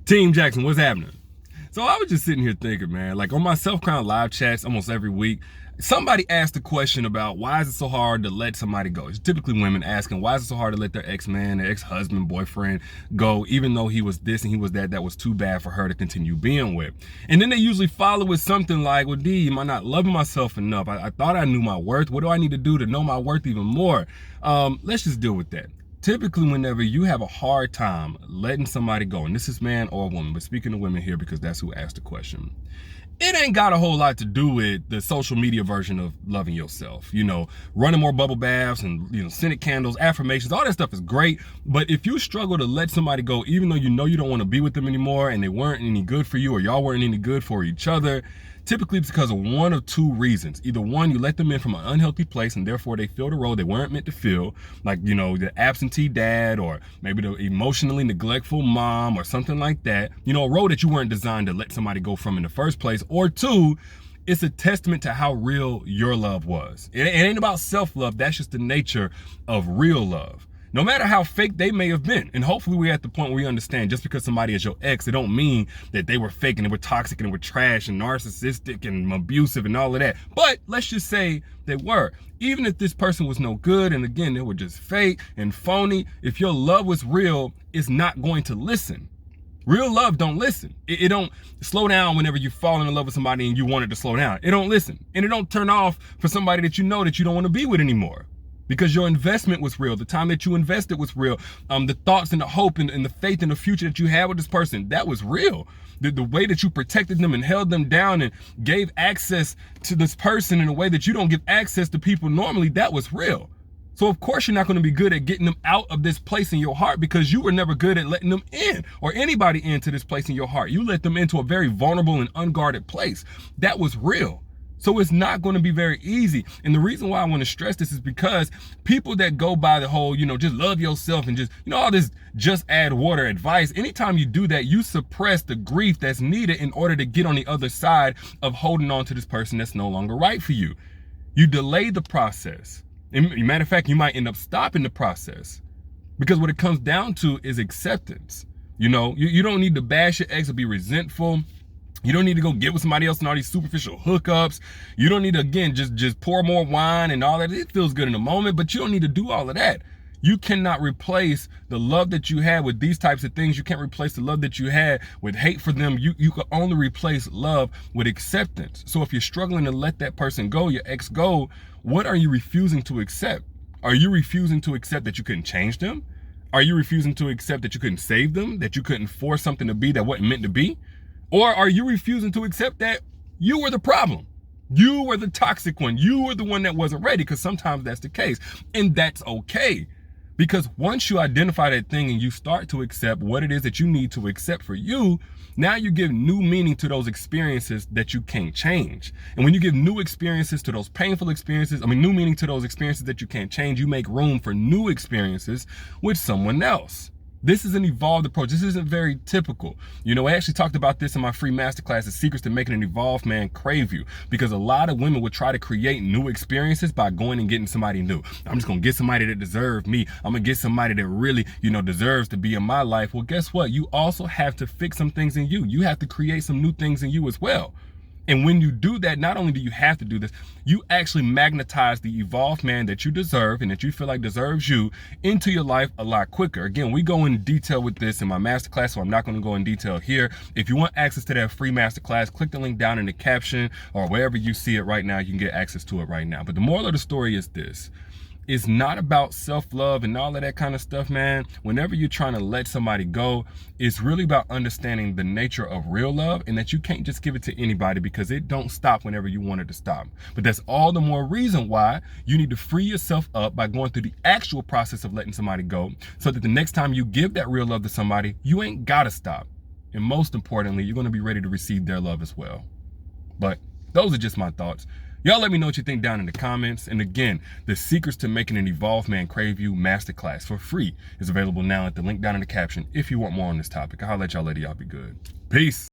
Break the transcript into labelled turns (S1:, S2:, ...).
S1: Team Jackson, what's happening? So I was just sitting here thinking, man, like on my Self-Crown live chats almost every week, somebody asked a question about why is it so hard to let somebody go? It's typically women asking, why is it so hard to let their ex-man, their ex-husband, boyfriend go, even though he was this and he was that was too bad for her to continue being with. And then they usually follow with something like, well, D, am I not loving myself enough? I thought I knew my worth. What do I need to do to know my worth even more? Let's just deal with that. Typically, whenever you have a hard time letting somebody go, and this is man or woman, but speaking to women here because that's who asked the question, it ain't got a whole lot to do with the social media version of loving yourself. You know, running more bubble baths and, scented candles, affirmations, all that stuff is great. But if you struggle to let somebody go, even though you know you don't want to be with them anymore and they weren't any good for you or y'all weren't any good for each other, typically it's because of one of two reasons. Either one, you let them in from an unhealthy place and therefore they filled a role they weren't meant to fill, like, the absentee dad or maybe the emotionally neglectful mom or something like that. A role that you weren't designed to let somebody go from in the first place. Or two, it's a testament to how real your love was. It ain't about self-love. That's just the nature of real love. No matter how fake they may have been. And hopefully we're at the point where we understand just because somebody is your ex, it don't mean that they were fake and they were toxic and they were trash and narcissistic and abusive and all of that. But let's just say they were. Even if this person was no good and again, they were just fake and phony, if your love was real, it's not going to listen. Real love don't listen. It don't slow down whenever you fall in love with somebody and you want it to slow down. It don't listen. And it don't turn off for somebody that you know that you don't want to be with anymore. Because your investment was real. The time that you invested was real. The thoughts and the hope and the faith in the future that you had with this person, that was real. The way that you protected them and held them down and gave access to this person in a way that you don't give access to people normally, that was real. So of course you're not going to be good at getting them out of this place in your heart because you were never good at letting them in or anybody into this place in your heart. You let them into a very vulnerable and unguarded place. That was real. So it's not going to be very easy. And the reason why I want to stress this is because people that go by the whole, just love yourself and just, all this just add water advice, anytime you do that, you suppress the grief that's needed in order to get on the other side of holding on to this person that's no longer right for you. You delay the process. And matter of fact, you might end up stopping the process because what it comes down to is acceptance. You don't need to bash your ex or be resentful. You don't need to go get with somebody else and all these superficial hookups. You don't need to, again, just pour more wine and all that. It feels good in the moment, but you don't need to do all of that. You cannot replace the love that you had with these types of things. You can't replace the love that you had with hate for them. You can only replace love with acceptance. So if you're struggling to let that person go, your ex go, what are you refusing to accept? Are you refusing to accept that you couldn't change them? Are you refusing to accept that you couldn't save them? That you couldn't force something to be that wasn't meant to be? Or are you refusing to accept that you were the problem? You were the toxic one. You were the one that wasn't ready, because sometimes that's the case. And that's okay. Because once you identify that thing and you start to accept what it is that you need to accept for you, now you give new meaning to those experiences that you can't change. And when you give new experiences to those painful experiences, new meaning to those experiences that you can't change, you make room for new experiences with someone else. This is an evolved approach. This isn't very typical. I actually talked about this in my free masterclass, The Secrets to Making an Evolved Man Crave You, because a lot of women would try to create new experiences by going and getting somebody new. I'm just going to get somebody that deserves me. I'm going to get somebody that really, deserves to be in my life. Well, guess what? You also have to fix some things in you. You have to create some new things in you as well. And when you do that, not only do you have to do this, you actually magnetize the evolved man that you deserve and that you feel like deserves you into your life a lot quicker. Again, we go in detail with this in my masterclass, so I'm not going to go in detail here. If you want access to that free masterclass, click the link down in the caption or wherever you see it right now. You can get access to it right now. But the moral of the story is this. It's not about self-love and all of that kind of stuff, man. Whenever you're trying to let somebody go, it's really about understanding the nature of real love and that you can't just give it to anybody because it don't stop whenever you want it to stop. But that's all the more reason why you need to free yourself up by going through the actual process of letting somebody go so that the next time you give that real love to somebody, you ain't gotta stop. And most importantly, you're gonna be ready to receive their love as well. But those are just my thoughts. Y'all let me know what you think down in the comments. And again, The Secrets to Making an Evolved Man Crave You masterclass for free is available now at the link down in the caption if you want more on this topic. I'll let y'all later. Y'all be good. Peace.